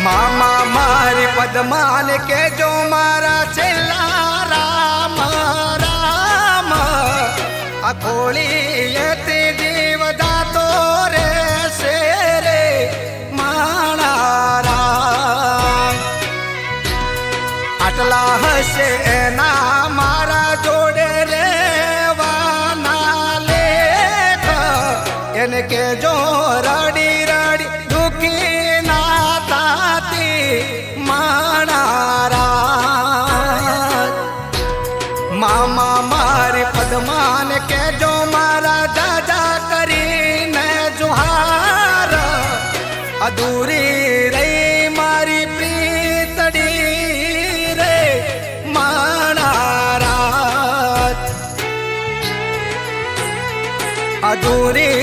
મામા મારી પદ્માન કે જો મારા છેલ્લા રામ રામ આ ખોળી તે જીવ દાતો રે શેરે માણા આટલા હશે એના મારા જોડે રેવાના લેખ એને કે જો રડી રડી દુખી ના તાતી માણા મામા મારી પદ્માન કે જો મારા દાદા કરીને જુહાર અધૂરી રહી મારી પ્રીતડી રે માણા અધૂરી